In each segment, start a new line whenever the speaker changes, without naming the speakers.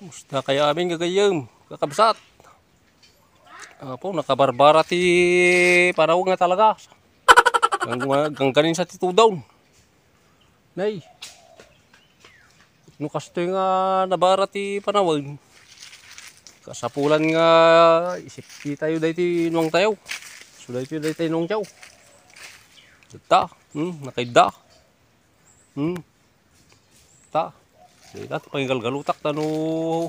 Musta kaya amin gagayem, kakabsat. Apo, nakabarbara ti panahon nga talaga. Gangganin sa titudaw. Nay, no kasto nga nabara ti panahon. Kasapulan nga isip ti tayo dahi ti nuang tayo. So dahi ti dahi tayo nuang tiyaw. Ta, nakaida. Ta. Dahi ta, pangigalgalutak ta no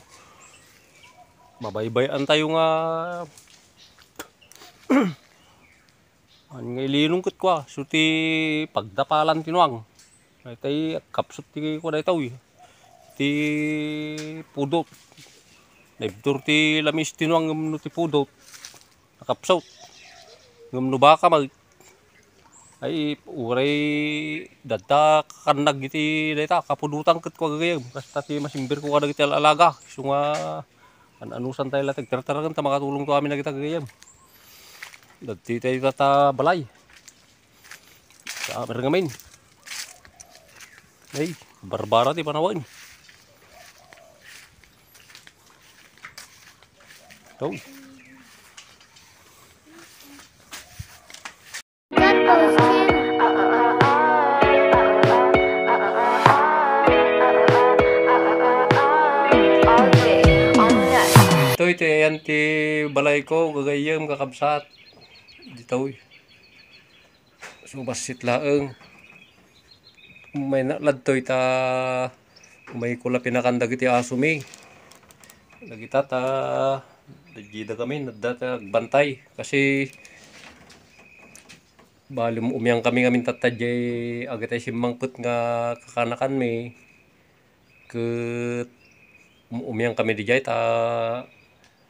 mabaybayan tayo nga an nga ilinungkot ko so ti pagdapalan tinuang ay tay kapsot ti ko na itaw ti pudot naibdur ti lamis tinuang ngam no ti pudot nakapsot ngam no baka mag ay uray dadda kanag iti dayta kapudutan ket ko gagayem kasta ti masimbir ko kadag iti alaga so nga anusan tayo latag tartaragan ta makatulong to amin na kita gagayem dati tayo tata balay sa amin ngamin ay barbara ti panawin to ito yan ti balay ko gagayem kakabsat dito so basit laeng may naladtoy ta may kula pinakandag iti asumi nagita ta dagida kami nadata bantay kasi bali mo umyang kami ngamin tatadjay agatay simmangput nga kakanakan mi ket umyang kami dijay ta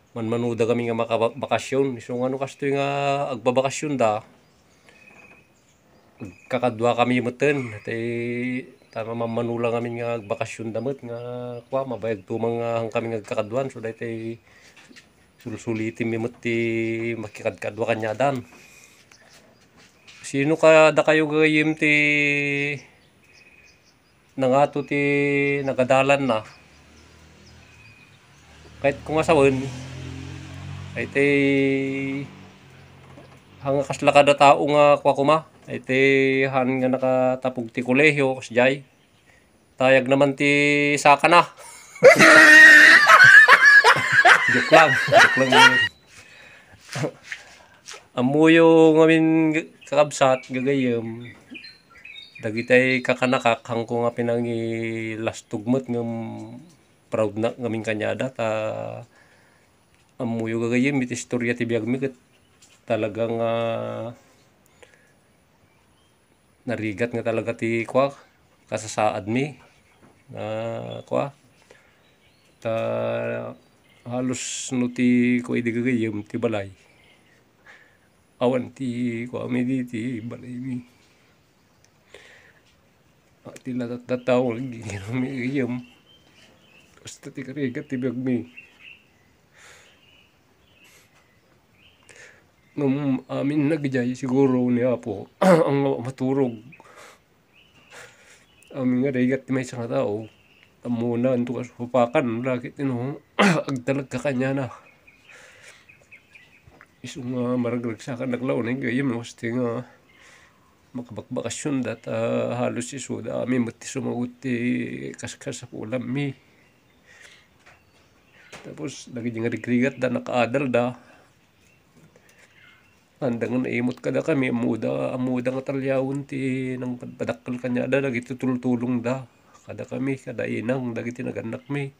manmanuda kami nga makabakasyon so ano kastoy nga agbabakasyon da kakadwa kami meten tay tama mamanula kami nga agbakasyon damet nga kwa mabayag tumang nga kami nga kakadwan so daytay sulsulitin mi met ti makikadkadwa kanyadan sino ka da kayo gayem ti nangato ti nagadalan na kahit kung asawen ay tay hanga kasla kada tao nga kwa kuma ay tay han nga nakatapog ti kolehiyo kasjay tayag naman ti saka na joke lang amuyo ngamin kakabsat gagayem dagitay kakanakak hangko nga pinangi lastugmet ngem proud na ngamin kanyada ta amuyo gagayem iti istorya ti biag mi ket talagang narigat nga talaga ti kwa kasasaad mi kwa ta halos no ti ko idi gagayem ti balay awan ti kwa mi di ti balay mi ti latat-tataw lagi mi gagayem basta ti karigat ti biag mi ngam amin nagjay siguro ni Apo ang maturog amin nga daygat ti may isang tao amuna anto kasupakan lagi tino agdalag ka kanya na iso nga maragragsakan naglaw na gayem wasti nga makabakbakasyon dat halos iso da amin mati sumagot ti kaskas sa ulam mi tapos lagi nga rigrigat da nakaadal da andang naimot kada kami amuda nga talyawon ti nang padakkel kanya da dagiti tultulong da kada kami kada inang dagiti naganak mi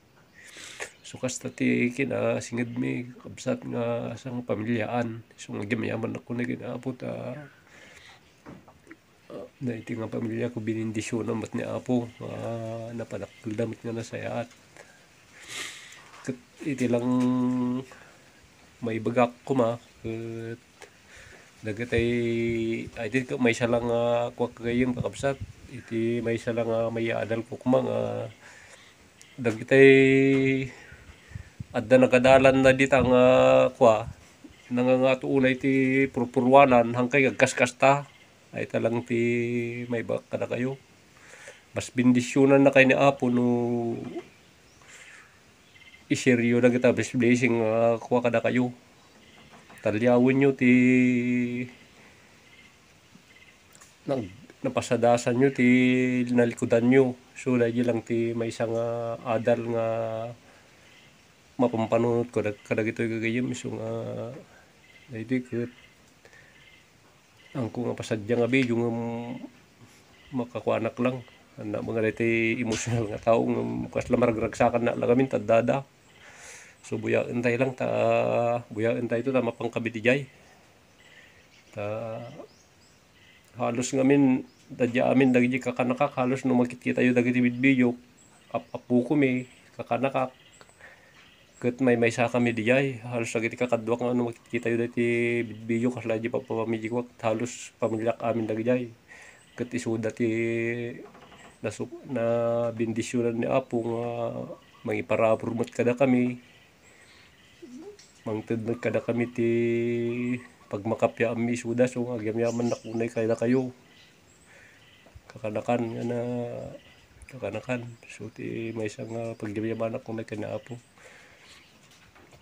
so kasta ti kinasinged mi kabsat nga sang pamilyaan so nga gyamayaman ako na ginapo ta na iti nga pamilya ko binindisyon met ni Apo napadakkel damit nga nasayaat ket iti lang may bagak ko ma ket dagatay ay di may isa lang kwa kagayem kakabsat iti may isa lang may adal ko kuma nga dagatay adda nagadalan na dita nga kwa nangangato unay ti purpurwanan hangkay agkaskasta ay talang ti may bak kada kayo mas bindisyonan na kay ni Apo no i-share yun na kita best blessing kuha kada kayo. Talyawin nyo ti napasadasan nyo ti nalikudan nyo. So dahil lang ti may isang adal nga mapampanunod ko kadag ito gagayim. So nga dahil kat ang kung nga pasadya nga video nga makakuanak lang. Anda mga dito emotional nga tao nga mukas lamarag-ragsakan na lagamin tadada. So buyaan tayo lang buyaan tayo ito mapangkabit di jay. Halos ngamin dadya amin dagiti kakanakak halos no makikita yu dagiti video apu ko may kakanakak ket may sa kami di jay halos dagiti kakadwa nga no makikita yu dagiti video kasla di papamilya ko halos pamilya amin dagiti jay ket isuda ti na bendisyonan ni apo nga mangiparapurmat kada kami mangtednag kada kami ti pagmakapya ami suda so agyam-yaman nakunay kaya kayo kakanakan nga na kakanakan so ti may isang pagyam-yaman ako may kanaapo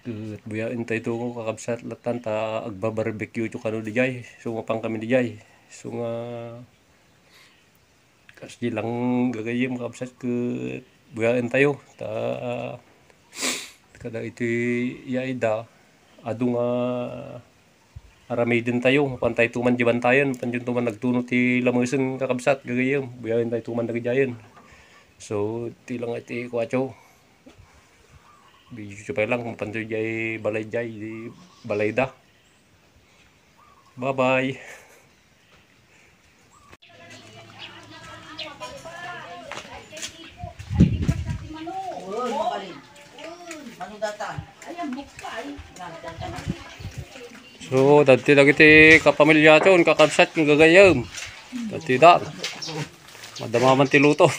ket buyain tayo ko kakabsat latan ta agba-barbecue to kanu dijay so mapang kami dijay so nga kasi lang gagayim kakabsat ket buyain tayo ta kada iti yaida adu nga aramay din tayo, pantay tuman di bantayan, panjun tuman nagtuno ti lamusin kakabsat, gagayam, buyayin tayo tuman nagajayan. So, ti lang iti kwacho. Video pa lang, panjun jay balay jay, di balay da. Bye-bye. So, dati lagi ti kapamilya ito, kakabsat ng gagayam. Dati da. Madamaman ti luto.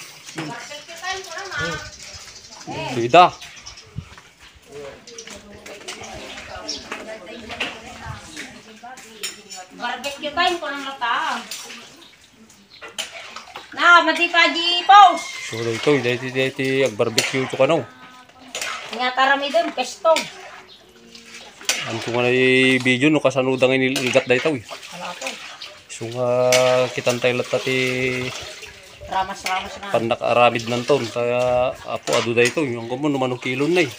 Dati da.
Barbecue time ko ng lata. Na, mati pa di pause.
So, dati ag-barbecue ito ka no.
Nga tarami doon, pesto.
Ang tunga na video no kasanudang inilgat da ito eh.
Wala ko.
So nga kitantay latta ti
Ramas-ramas na.
pandak-aramid nan ton. Kaya apo adu da ito. Yung kumo naman ng kilo na eh.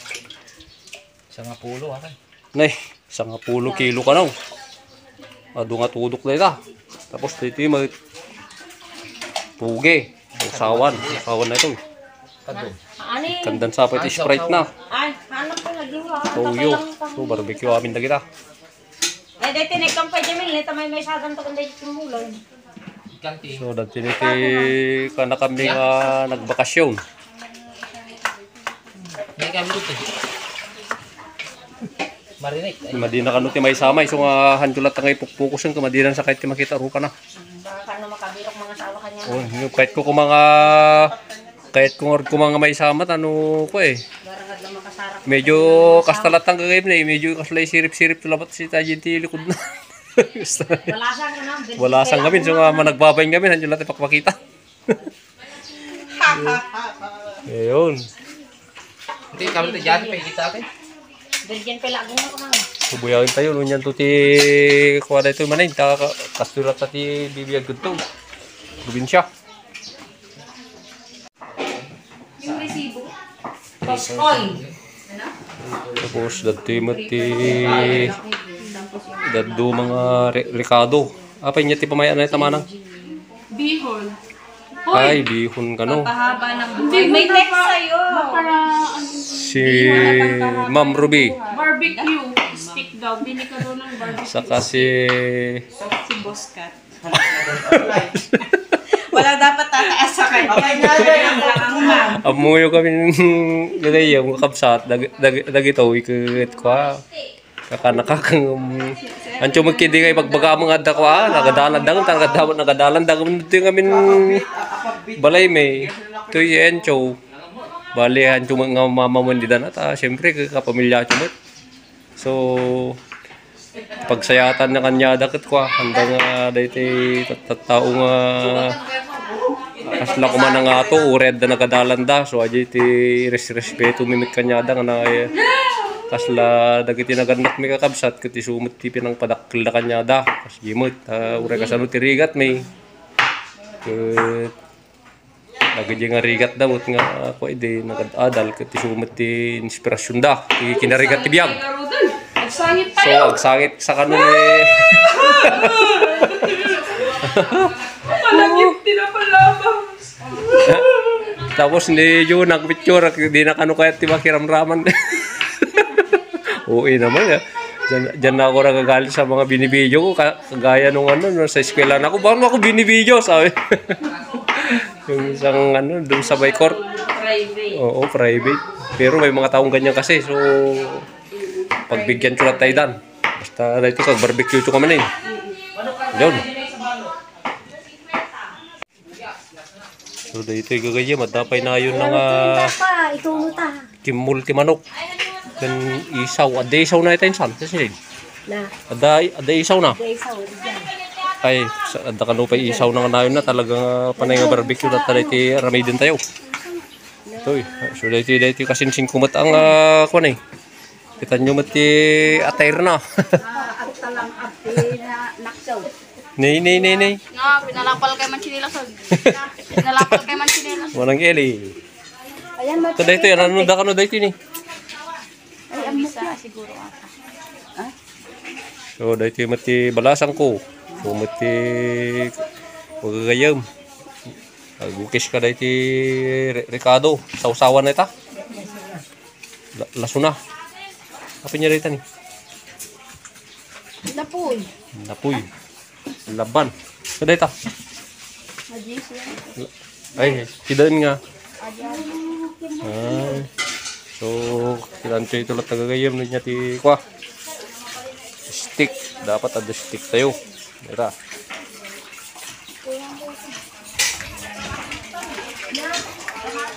10 akin.
Nay, 10 kilo ka no. Adu nga tudok da ita. Tapos dito yung puge. Usawan na ito eh.
Kado.
Ani?
Kandan sa pati Sprite na.
Ay, hanap ko nagluwa.
Toyo. So barbecue amin da kita.
Eh, dati nagkampay Jamil. Nita may sagan to kundi tumulan.
Kanti.
So dati niti kana kami nga nagbakasyon.
May kami dito. Marinig.
Madina kanu ti may samay. So nga hanjulat nga ipukpukusan ka madinan sa kahit ti makita ro ka na.
Baka na makabirok mga sawa kanya.
Oh, kahit ko mga may samat ano ko eh.
Barangad lang makasarap.
Medyo kastalat ang gagawin na eh. Medyo kaslay sirip-sirip labat si Tajin ti likod na.
Wala sang ka na.
Wala sang gamin. So nga managbabayin gamin. Handiyo natin pakpakita. Ayun.
Hindi kami dito dyan. May kita atin.
Virgin pelagong ako na.
Subuyawin tayo. Nunyan to ti kuha na ito manay. Kastulat na ti bibiyag to. Probinsya.
Yung resibo. Poskoy.
Tapos dati mati dado mga rekado. Apa niya ti pamayan na tamanang?
Bihon.
Ay, bihon ka no.
Pahaba ng buhay.
May text sa'yo.
Para
Si Ma'am Ruby.
barbecue stick daw. Bili ka daw ng barbecue.
Saka si
Boss Cat.
Wala dapat tataas sa kanya.
amuyo kami ng gagay yung kapsat. Dagito, ikit ko kakanakakang ancho magkidi kay pagbaga mga adda ko nagadalan dangan nagadalan dangan ito yung amin balay may ito yung encho bali ancho mga mamamandidan at syempre kapamilya chumot so pagsayatan na kanya dakit ko handa nga dahiti tattao nga Kasla ko man nga to, ured na nagadalan da. So, aja iti respeto mimik kanyada nga na kasla dagiti naganak mi kakabsat kuti sumut ti pinang padakkel da kanyada. Kas gimot, uray kasano ti rigat may. Lagi nga rigat daw nga ako ide nagadadal kuti sumut ti inspirasyon da. Ti kinarigat ti biyag.
Nagsangit
So,
tayo.
agsangit sa kanon eh.
Palagip tinapalabang.
Tapos hindi yun nagpicture, di na kano kaya tiba kiramraman. Uwi naman ya. Diyan na ako nagagalit sa mga binibidyo ko, kagaya nung sa eskwela na ako, bakit mo ako binibidyo, sabi. Yung isang doon sa Baykor.
Private.
Oo, private. Pero may mga taong ganyan kasi, so pagbigyan ko lang tayo dan. Basta dito kag-barbecue ko kami na yun. Yun. So dito yung gagaya, madapay na yun ng kimul ti manok. Dan isaw, ada isaw na ito yung san. Kasi ada isaw na. Ay, ada ka pa isaw na nga na talagang panay nga barbecue na tayo iti ramay din tayo. Ito eh. So dito kasinsing kumat ang kuwan eh. Kita nyo mati atayr na. Nay.
Nga, pinalapal kay Manchinilas. Pinalapal kay Manchinilas.
Manang eli. Ito dito yan, ano da ka no dito ni?
Ay, isa siguro ata.
So dito mati balasang ko. So mati magagayam. Gukis ka dito Ricardo. Sausawan na ita. Laso na. Apa niya rito ni?
Napoy.
Napoy. Laban. So dito. Ay, sidan nga. Ay. So, kilancho ito lang tagagayam niya ti kwa. Stick. Dapat ada stick tayo. Dito.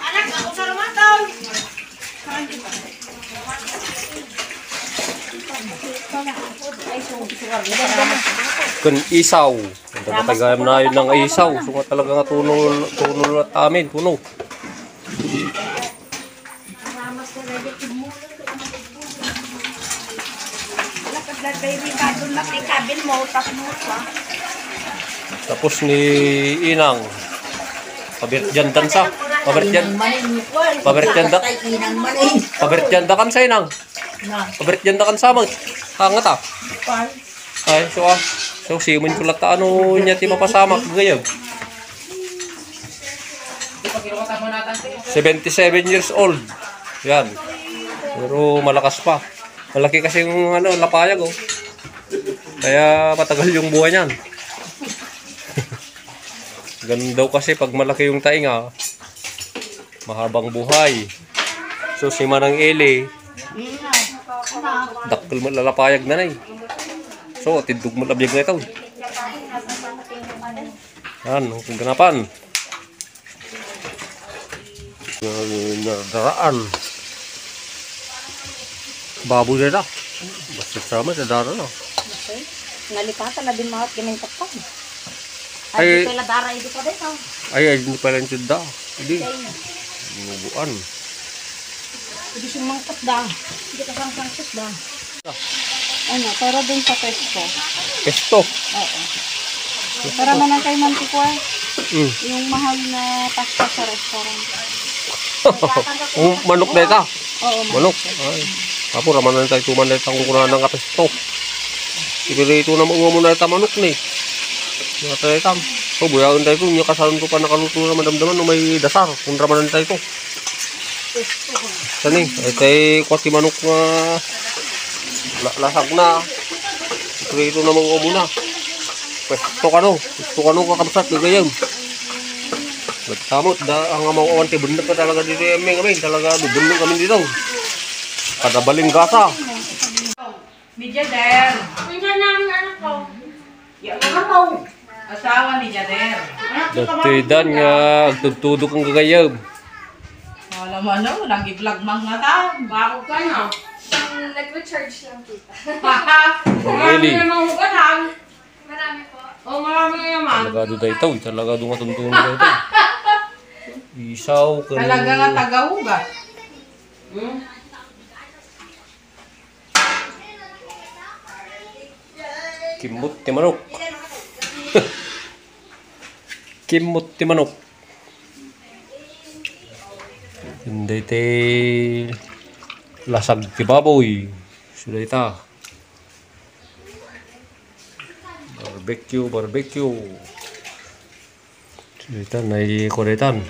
Anak, ako sa rumataw.
Kun isaw. Dapat tagayam na yun ng isaw. So, nga talaga nga tunol at amin. Tuno. Tapos ni Inang. Pabirtyandan sa. Pabirtyandakan sa Inang. Pabirtyandakan sa mag. Hangat ah. Ay, so simun ko lang ano niya ti mapasamak gayag. 77 years old. Yan. Pero malakas pa. Malaki kasi yung lapayag oh. Kaya matagal yung buhay niyan. Ganun daw kasi pag malaki yung tainga, mahabang buhay. So si Manang Eli, dakkel mo lalapayag na nay. So tidug mo labiyag na ito. Yan, kung ganapan. Daraan. Baboy na na. Basta sama sa daraan na.
Nalikatan na din mga gaming kapag.
Ay,
Ay, dara ito pa dito.
ay, hindi pala yung suda. Hindi. Nubuan.
Hindi siya mga kapda. Hindi ka sang kapda.
Ano, para dun sa pesto.
Pesto.
Oo. Para naman kay Mantikwa. Yung mahal na pasta sa restaurant.
Manok na ito.
Oo,
Manok. Ay. Apo, raman na tayo tuman na ito kung kunahan ng kapesto. Ibigay na mga muna ito manok ni. Mga tayo ito. So, buyawan tayo ito. Yung kasalan ko pa nakaluto na madamdaman no may dasar. Kung raman na tayo ito. Sani, ay tayo kwati manok nga lasag na. Ibigay ito na mga muna. Pesto ka no. Pesto ka no kakabsat. Gagayam. Nagsamot. Ang amawawan tayo. Bunda pa talaga dito yung mga talaga. Dudulong kami dito. Kada baling gasa.
Ni Jader.
Tingnan na ang anak ko.
Asawa ni Jader.
Datidan nga. Agtudtudok ang gagayam.
Wala mo ano, nag-vlog mga tao. Bago ka na.
Nag-recharge lang kita.
Really?
Marami naman hugahan.
Marami po.
O marami naman.
Talaga doon tayo. Talaga doon matuntunan tayo. Isaw.
Talaga nga tagahugas.
Kimot ti manok. Kimot ti manok. Hindi ti lasag ti baboy. Sudah ita. Barbecue. Sudah ita naikuretan.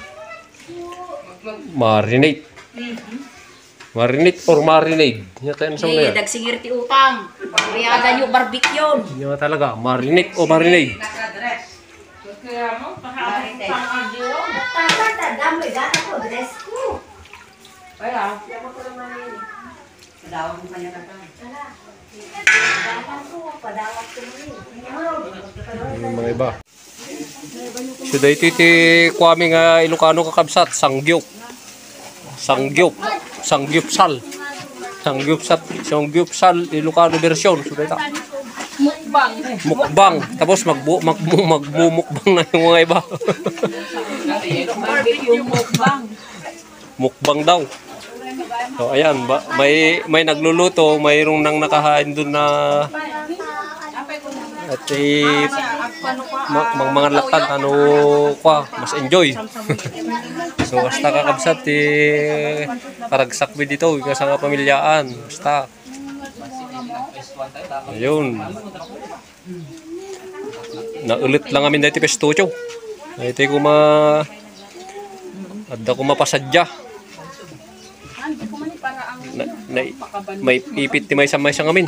Marinate. Marinate or marinade? Nyata yan sa mga yan.
Dagsingir ti utang. Riyada nyo barbecue.
Nyata talaga. Marinate o marinade?
Kaya mo, pahalit pang agyo.
Damoy, gata ko, dress ko.
Kaya,
Padawag mo kanya kata. Padawag ko
Yung mga iba. So dito iti kuwami nga Ilocano kakabsat. Sangyup. Sangyupsal. Sangyupsal Ilocano version. So dito. Mukbang. Tapos magmumukbang na yung mga iba. Mukbang daw. So ayan, may nagluluto, mayroong nang nakahain doon na at mga latag ano kwa, mas enjoy. So basta kakabsat paragsakbi dito kasi nga pamilyaan. Basta ayun. Naulit lang amin dito pestucho. Ito ko adda ko mapasadya. May ipit ti may isang amin.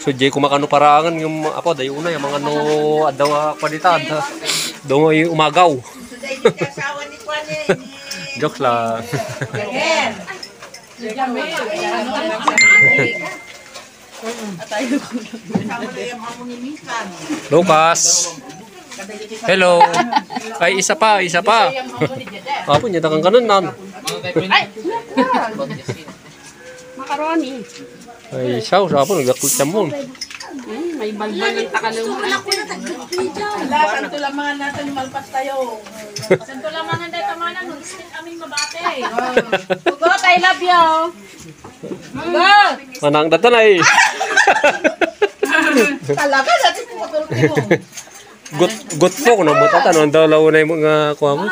So jay kumakano paraangan yung apo dayo una yung mga no adaw pa dita daw yung umagaw. Jokes lang. Lucas. Hello. Ay isa pa. Apo niya kang kanon nan.
Macaroni.
Ay siya apo nagdakulit mo.
May balbal yung takalaw mo.
Ala, santo lamangan natin malpas tayo.
Santo lamangan dahil tamanan, nag-spin aming mabate. Hugot, I love you. Hugot!
Manang datanay.
Talaga, natin pumutulpi mo.
Gut po kuno mo tata no daw law na yung mga kuha mo.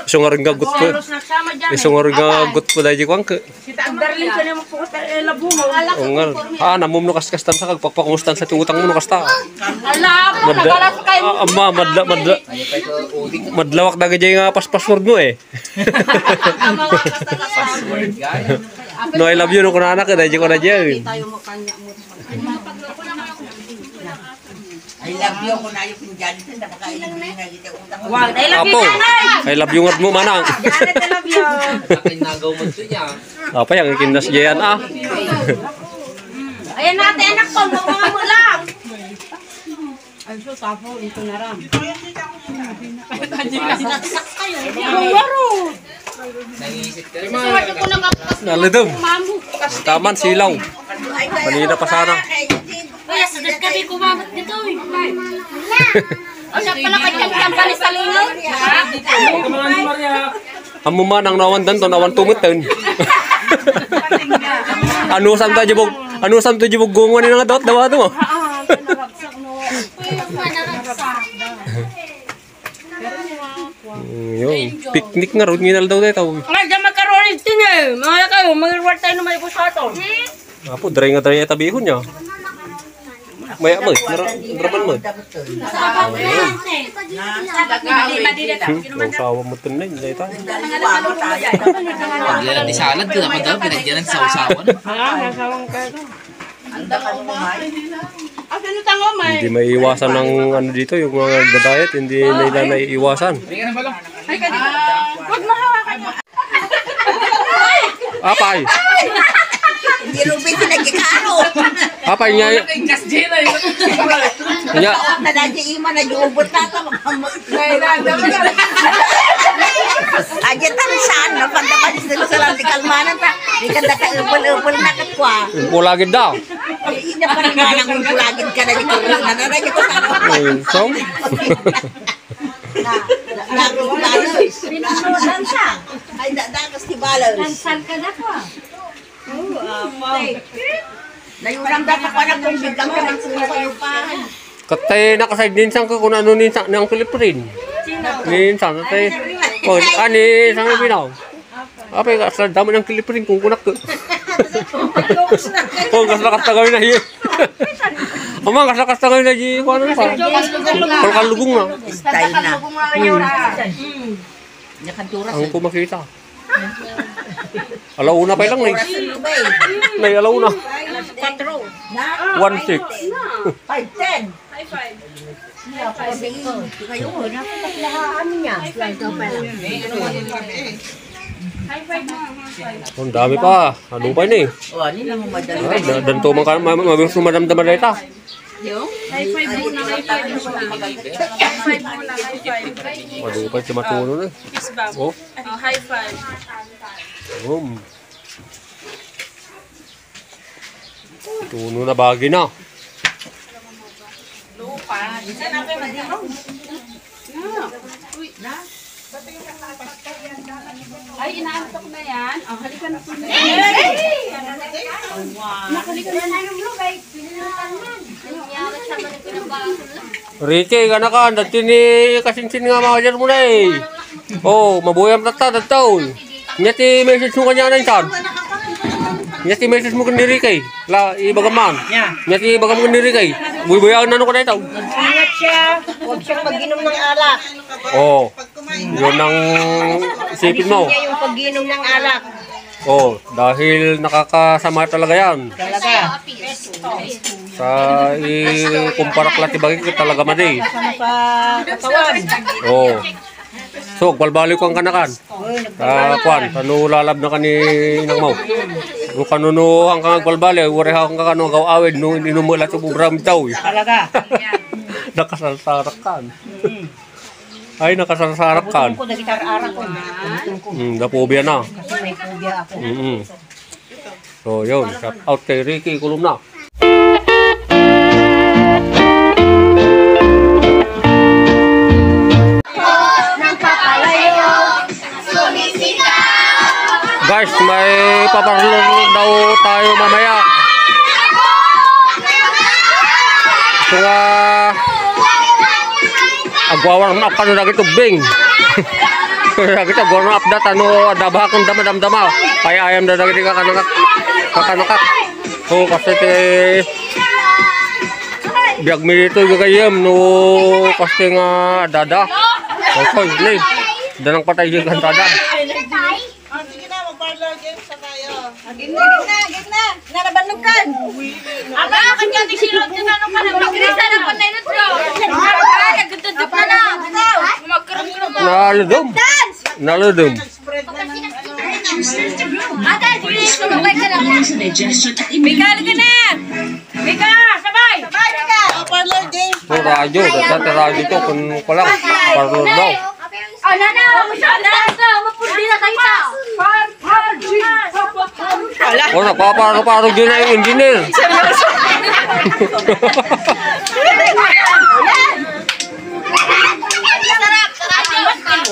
Iso nga rin nga gut po.
Nagsama dyan.
Iso nga rin nga gut po dahil kuwang ka.
Ang darling ka naman po labo mo.
O nga. Namum no kastan sa kagpakpakumustan sa tiutang mo no kasta.
Ala po, nagalas kayo.
Amma madlawak na gajay nga password mo eh. No I love you no kuna anak dahil ko na dyan.
Tayo mo kanya mo.
I love you kung ayaw pinjali din, napakailin na dito utang mo.
Wag, I love you,
Apo,
nanay.
I love you nga mo manang.
Janet, I love you.
Akin nagaw mo ito niya.
Apa yang ikinas jayan
Ayan natin, anak ko, mga mo lang.
Ay, so, tapo, ito na ram.
Nangisip ka.
Naledom. Taman silaw. Manina pa sana.
Kaya sa gabi kumamot nito eh. Siya pala kanyang pa ni Salino.
Amo man ang nawandan to nawan tumutan. Ano sam ta jibog? Ano sam to jibog gongon ni nga dot dawa to mo? Yung picnic nga ron nginal daw tayo.
Nga, dyan magkaroon din eh. Mga kayo, mag-reward tayo na may busato.
Apo dry nga dry eta bihon niya. Maya mo, naraman mo. Ang sawa mo tunay, nilay tayo.
Pagyan di salad ko dapat daw pinagyan ng sausawan.
Hindi maiiwasan ng ano dito, yung mga nagda-diet, hindi nila naiiwasan.
Bigyan ng balong.
Huwag mahawakan mo.
Apay!
Hindi rubin pinagkikaro.
Apay niya. Niya.
Na dati ima na juubot na ito. Aja tarisan na pandapan sila sa lang di kalmanan ta. Di ka daka upol-upol na katwa.
Pulagid daw.
Ina pa rin manang upulagin ka na di ko na na di ko sana.
So,
Lagos balos. Dansa. Ay, dadas ti balos.
Dansan ka na ko.
Nayulang dapat pa na kung biglang ka ng sumupayupahan.
Katay nakasaid ninsan ko kung ano ninsan ng Pilipin. Ninsan katay. Oh, ani sang binaw. Apa yung sa dami ng Pilipin kung kunak ko. Kung kasalakas na gawin na hiyo. Amang kasalakas na gawin na hiyo. Kung ano pa? Kalkalugong na.
Style na.
Ang ko makita. Alauna pa lang na Nay alauna. 1-6.
5-10.
Ang dami pa. Ano pa ni?
Oh, ini lang mo madali.
Danto man ka mabis madamdaman data.
High five muna, high five muna. High five muna, high five.
Ano pa si matuno na.
Kiss ba?
Oh.
High five.
Tuno na bagi na.
Lupa. Ay, inaantok na yan. Oh, halika na po na yan.
Ricky, gana ka. Dati ni kasinsin nga mga dyan mo na eh. Oh, mabuyam na ta. Dataon. Nyati message mo kanya na insan. Nyati message mo kanya ni Ricky. La, ibagaman. Nyati ibagam mo kanya ni Ricky. Buy-buyan na ano ka na ito.
Ingat siya. Huwag siyang mag-inom ng alak.
Oh, yun ang isipin mo.
Niya yung pag-inom ng alak.
Oh, dahil nakakasama talaga yan.
Talaga.
Sa ikumpara klati bagay ko talaga madi.
Sama sa katawan.
Oh. So, balbali ko ang kanakan. Kwan, ano lalab na kani nang mau. Nung kanuno ang balbali, ureha ang kakano gaw awid nung inumula sa bubram daw.
Talaga.
Nakasalsarak kan. Ay, nakasalsarak kan.
Ko nagitar arak ko.
Napobia na.
Kasi may phobia ako.
So, yun. Shout out kay Ricky Kulumna. Guys, may paparlong daw tayo mamaya. So nga, agwawarm up ka na lagi tubing. Lagi ito, agwawarm up dat, ano, adabah kong dama-dama. Kaya ayam na lagi ka kakanakat. So, kasi biag mi dito gagayam, no, kasi nga dada. Okay, nih, danang patay yung kantada.
Gitna. Narabanukan.
Aba, kanya di silog din ano ka na. Magrisa na panay na to. Nagtutut na na. Magkaroon na.
Naludum.
Ate, sige, sumabay ka lang. Mika, ka na. Mika, sabay. Sabay, Mika.
Parlor game.
So, radyo. Dati radyo to, kung kulang. Parlor daw.
Nana, mapundi na kayo ta.
O, napaparo-paro dyan na yung engineer.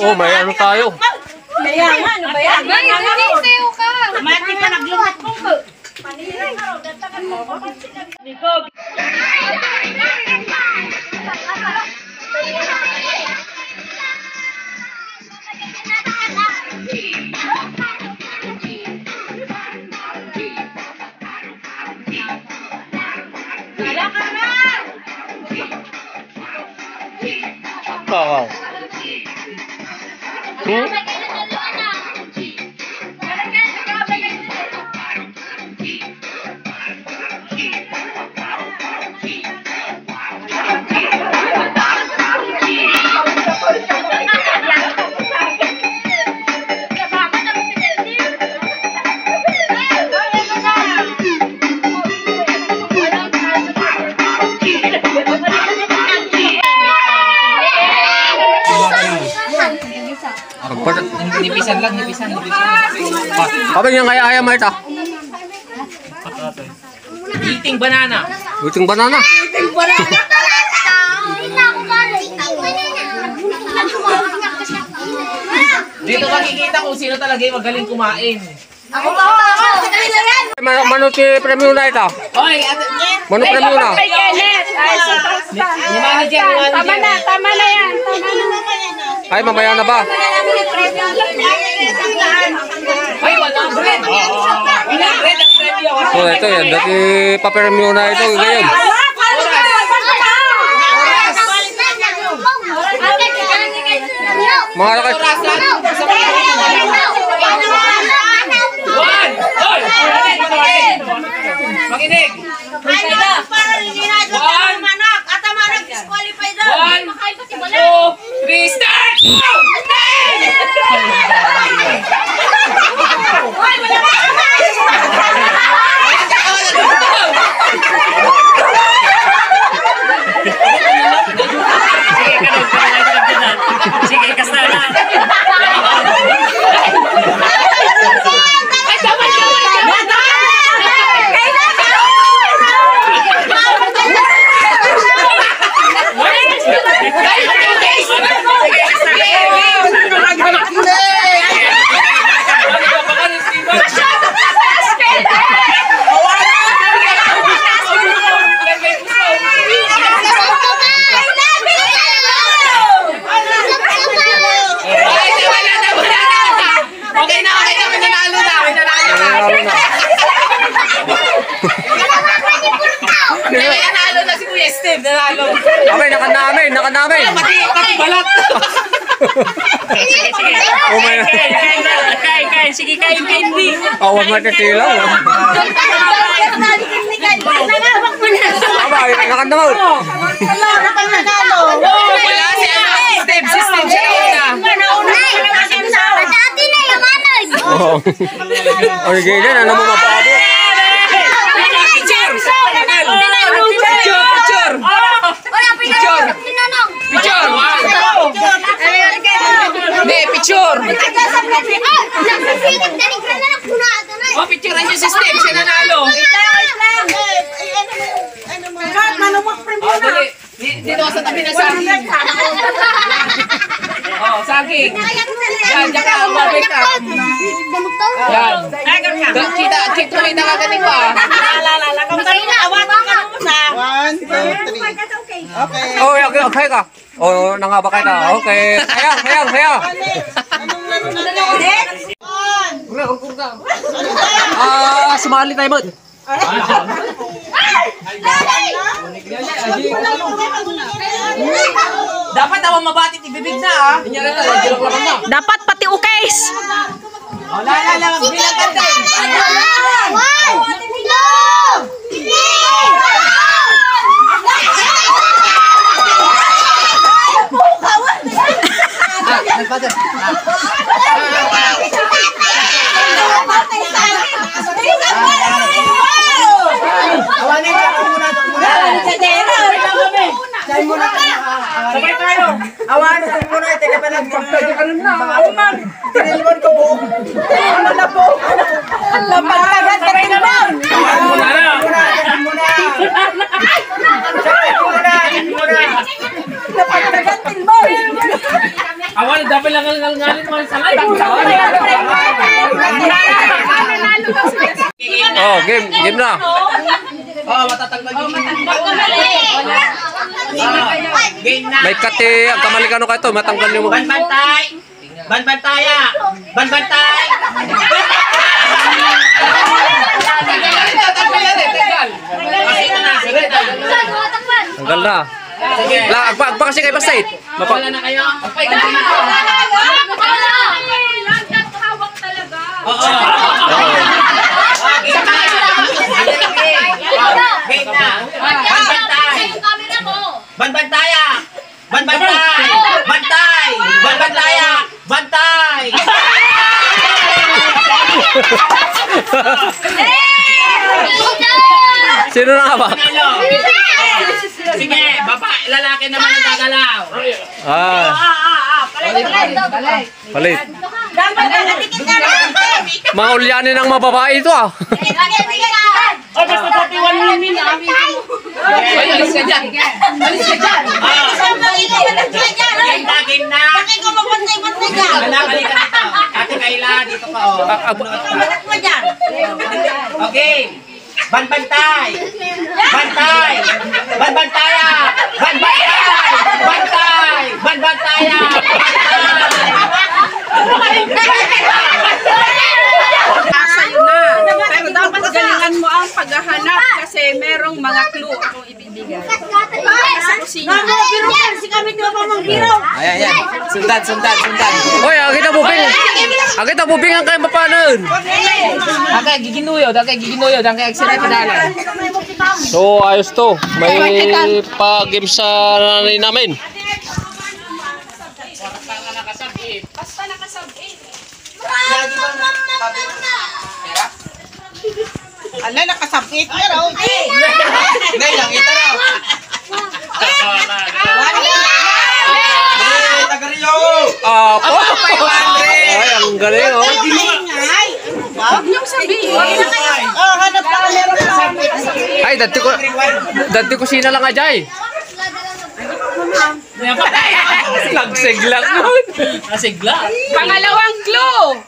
Oh, may ano tayo.
Kaya nga, ano ba yan?
Nagsisayo ka.
Mati pa naglungat ko.
Wow.
Nipisan lang.
Apa yang kayak ayam itu?
Eating banana.
Uting banana.
Hindi na ako galing.
Dito makikita kung sino talaga yung magaling kumain.
Mano si premium na ito?
Hoy,
Mano premium na?
Kay Kenneth. Ay,
ni manager, ni manager.
Tama na yan.
Ay, mamaya na ba?
Ay, 100. 100 ang premyo.
Oh, ito yan. Dati pa-premium na ito. Ngayon. Mga lakas.
One! Hoy! Makinig! One, two, three, start! Sige, kasta na. Nanalo na si Kuya Steve, nanalo.
Okay, nakanamin.
Pati balat.
Oh my God.
Kain. Sige, kain.
Awag matitilaw. Aba, nakanamin.
Wala si Steve, si Steve siya nauna.
Oh. Oh, ganyan. Ano mo mapaabot?
Picture! Hindi, picture! Oh, picturean niyo si Steve, siya nanalo. Oh, dali. Dito sa tabi na saging. Oh, saging. Yan, diyan ka, umabay ka. Yan. Kita may nakagaling pa.
Oh, okay ka. Oh, nangaba ka na. Okay. Kaya. Sumali tayo mo.
Dapat awang mabatit ibibig na, ah.
Dapat pati ukays.
Bilang ka din.
Sabay tayo. Awan, sabay mo na. Teka pa lang. Ano na? Awan. Tinilman ko po. Ano na po? Lapaglagan ka tinilman. Lapaglagan tinilman.
Awan, dapat lang ngalngalin mo sa live.
Oh, game na.
Oh, matatagpag yung game na.
May kati, ang kamalikano ka ito, matanggal yung...
Banbantay! Banbantaya! Banbantay!
Tanggal na.
Sige.
Agpa kasi kay Basait.
Wala na kayo? Agpay ka na.
Hawak talaga.
Oo. Game na. Banbantay!
Camera mo.
Banbantaya! Banbantay! Bantay! Banbantaya! Bantay!
Sino na nga ba?
Ano? Sige, babae, lalaki naman ang gagalaw.
Palit. Mga ulyanin ng mababae ito ah.
O, basta pati 1 minute.
Alis ka dyan. Alis ka dyan. Game na, game na. Lalaki ka dito. dito ka oh.
Balat mo dyan.
Okay. Banbantay. Bantay. Banbantaya. Banbantay. Bantay. Banbantaya.
Sa'yo na. Pero dapat galingan mo ang paghahanap kasi merong mga clue akong ibibigay. Sa kusina.
Si kami di ba magbiro?
Ayan. Sundan.
Hoy, agit ang bubing. Agit ang bubing ang kayo mapanan.
Agay giginuyod, ang kay agsira padalan.
So, ayos to. May pa-game sa nanay namin.
Basta nakasabit.
Ala, nakasabit. Pero,
Ngay lang ito raw. Tagariyo.
Ay, ang galing, oh.
Huwag niyong sabihin.
hanap ka meron kasabit.
Ay, dati ko sina lang ajay. Nagsiglang nun.
Pangalawang clue.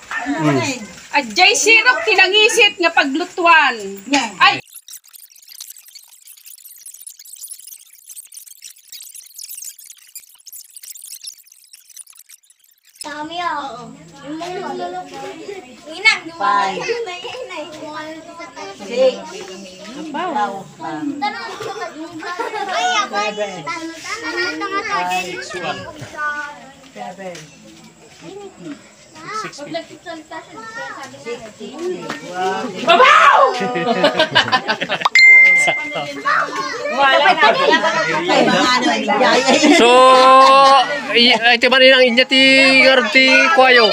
At Jay Sirok tinangisit nga paglutuan. Ay,
Kami ako. Inang,
Five. Six.
Ay, ako.
Seven.
So, ito ba nilang inyati garti kwayo.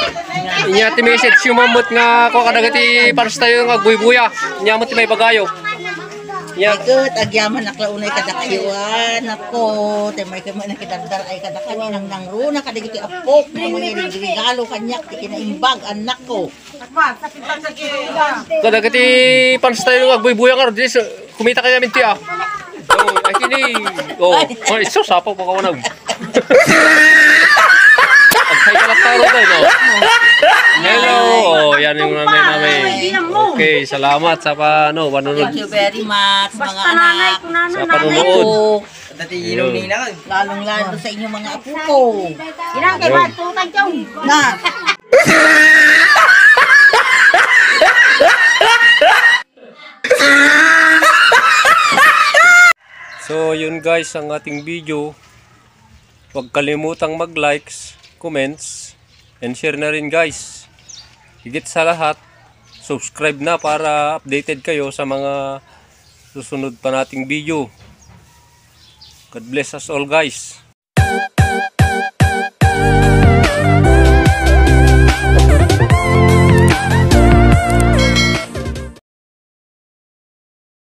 Inyati message yung mamut nga ko kadagati paras tayo nga buy-buya. Inyamot may bagayo.
Ya good, agyaman naklaunay kadakayuan ako. Temay kay man kidardar ay kadakani nang nangruna kadigiti apok nga mga regalo kanyak ti kinaimbag anak ko.
Kadagati paras tayo nga buy-buya nga rin. Kumita kaya minti ah. Oh, ay kini. Oh, iso sapo pa kawanag. Agkay ka lang tayo tayo, no? Hello! Oh, yan yung nanay namin. Okay, salamat sa panunod.
Thank you very much mga anak.
Sa panunod.
Dati ilong nila.
Lalong lalo sa inyong mga apo ko.
Inang, kay Matutan Chong.
Na.
So, yun guys ang ating video. Huwag kalimutang mag-likes, comments, and share na rin guys. Higit sa lahat, subscribe na para updated kayo sa mga susunod pa nating video. God bless us all guys.